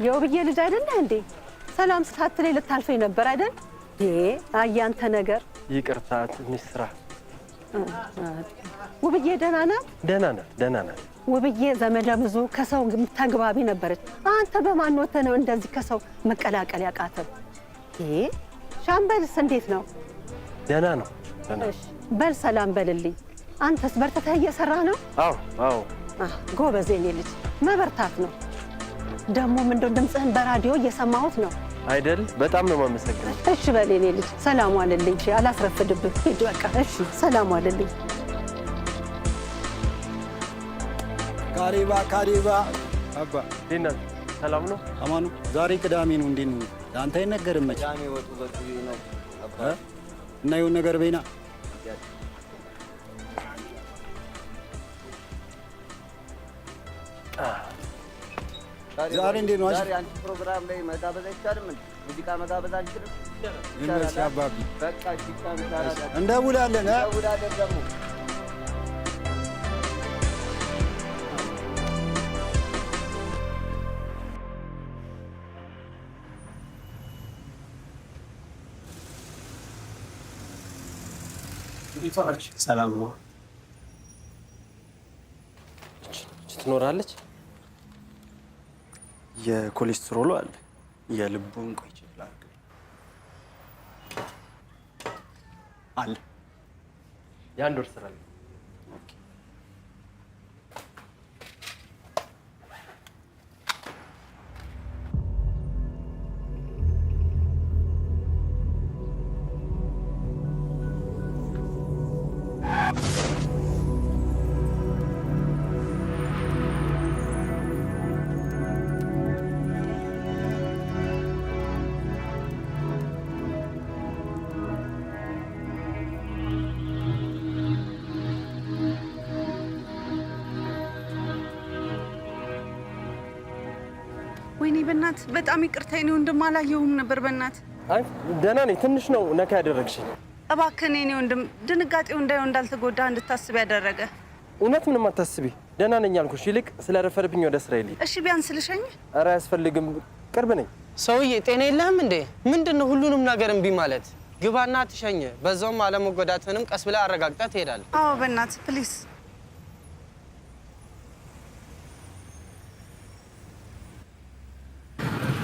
የውብዬ ልጅ አይደለ እንዴ? ሰላም ሳትለኝ ልታልፈኝ ነበር አይደል? አያንተ ነገር ይቅርታ ትንሽ ስራ። ውብዬ ደህና ናት? ደህና ናት። ውብዬ ዘመደ ብዙ ከሰው ተግባቢ ነበረች። አንተ በማን ወተህ ነው እንደዚህ ከሰው መቀላቀል ያቃተህ? ሻምበልስ እንዴት ነው? ደህና ነው። እሺ በል ሰላም በልልኝ። አንተስ በርተህ እየሰራህ ነው? አዎ። ጎበዝ የኔ ልጅ መበርታት ነው። ደግሞ ምንድነው ድምፅህን በራዲዮ እየሰማሁት ነው አይደል? በጣም ነው የማመሰግነው። እሺ በል የኔ ልጅ ሰላም ዋልልኝ። እሺ አላስረፍድብህ። ሂድ በቃ። እሺ ሰላም ዋልልኝ። ካሪባ አባ ዲና ሰላም ነው? አማኑ ዛሬ ቅዳሜ ነው። እንዴት ነው? አንተ አይነገርም መቼ? ቅዳሜ ወጡ በዚህ ነው አባ እና ይሁን ነገር በይና ዛሬ እንዴት ነው? ዛሬ አንቺ ፕሮግራም ላይ መጋበዝ አይቻልም እንዴ? ሙዚቃ መጋበዝ አንችልም? ይመስ አባቢ በቃ ይቻላል። እንደውላለን ደግሞ ሰላም ነው። ትኖራለች? የኮሌስትሮሉ አለ፣ የልቡን ቆይ ይችላል አለ። የአንድ ወር ስራ ነው። ወይኔ በእናት በጣም ይቅርታ የኔ ወንድም፣ አላየሁም ነበር በእናት። አይ ደህና ነኝ። ትንሽ ነው ነካ ያደረግሽኝ። እባክህ የኔ ወንድም ድንጋጤው እንዳልተጎዳ እንድታስብ ያደረገ። እውነት ምንም አታስቢ፣ ደህና ነኝ አልኩሽ። ይልቅ ስለረፈደብኝ ወደ ስራ ይልኝ። እሺ ቢያንስ ልሸኝ? ኧረ አያስፈልግም፣ ቅርብ ነኝ። ሰውዬ ጤና የለህም እንዴ? ምንድነው ሁሉንም ነገር እምቢ ማለት? ግባና ትሸኝ። በዛውም አለመጎዳትንም ቀስ ብለህ አረጋግጠህ ትሄዳለህ። አዎ በእናት ፕሊዝ።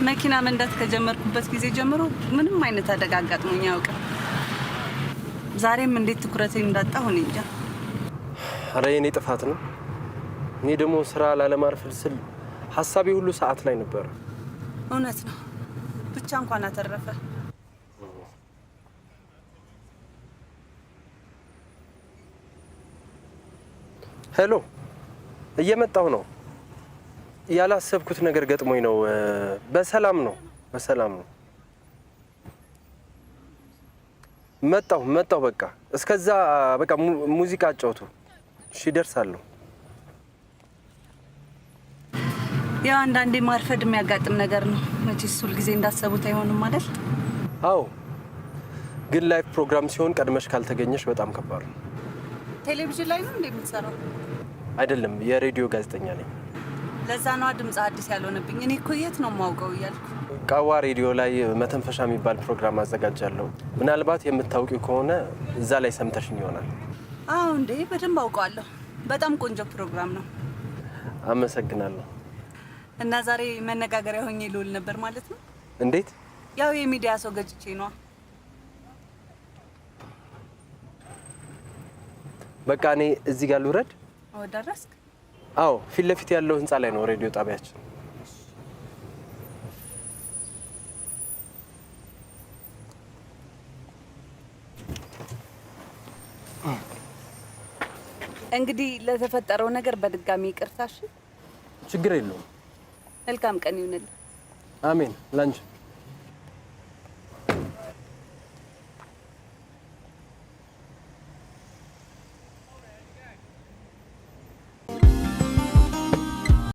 መኪና መንዳት ከጀመርኩበት ጊዜ ጀምሮ ምንም አይነት አደጋ አጋጥሞኝ አያውቅም። ዛሬም እንዴት ትኩረቴን እንዳጣሁ እኔ እንጃ። ኧረ የኔ ጥፋት ነው። እኔ ደግሞ ስራ ላለማርፈድ ስል ሀሳቤ ሁሉ ሰዓት ላይ ነበር። እውነት ነው። ብቻ እንኳን አተረፈ። ሄሎ፣ እየመጣሁ ነው። ያላሰብኩት ነገር ገጥሞኝ ነው። በሰላም ነው። መጣሁ። በቃ እስከዛ በቃ ሙዚቃ አጫውቱ። እሺ እደርሳለሁ። ያው አንዳንዴ ማርፈድ የሚያጋጥም ነገር ነው። መቼስ ሁልጊዜ እንዳሰቡት አይሆንም አይደል? አዎ፣ ግን ላይቭ ፕሮግራም ሲሆን ቀድመሽ ካልተገኘሽ በጣም ከባድ ነው። ቴሌቪዥን ላይ ነው እንዴ የምትሰራው? አይደለም፣ የሬዲዮ ጋዜጠኛ ነኝ። ለዛ ነው ድምጽ አዲስ ያልሆነብኝ። እኔ እኮ የት ነው የማውቀው እያልኩ። ቃዋ ሬዲዮ ላይ መተንፈሻ የሚባል ፕሮግራም አዘጋጃለሁ። ምናልባት የምታውቂው ከሆነ እዛ ላይ ሰምተሽኝ ይሆናል። አዎ እንዴ፣ በደንብ አውቀዋለሁ። በጣም ቆንጆ ፕሮግራም ነው። አመሰግናለሁ። እና ዛሬ መነጋገሪያ ሆኜ ልውል ነበር ማለት ነው? እንዴት? ያው የሚዲያ ሰው ገጭቼ ነው። በቃ እኔ እዚህ ጋር ልውረድ። ደረስክ? አዎ፣ ፊት ለፊት ያለው ህንጻ ላይ ነው ሬዲዮ ጣቢያችን። እንግዲህ ለተፈጠረው ነገር በድጋሚ ይቅርታሽ። ችግር የለውም። መልካም ቀን ይሁንልህ። አሜን። ላንቺ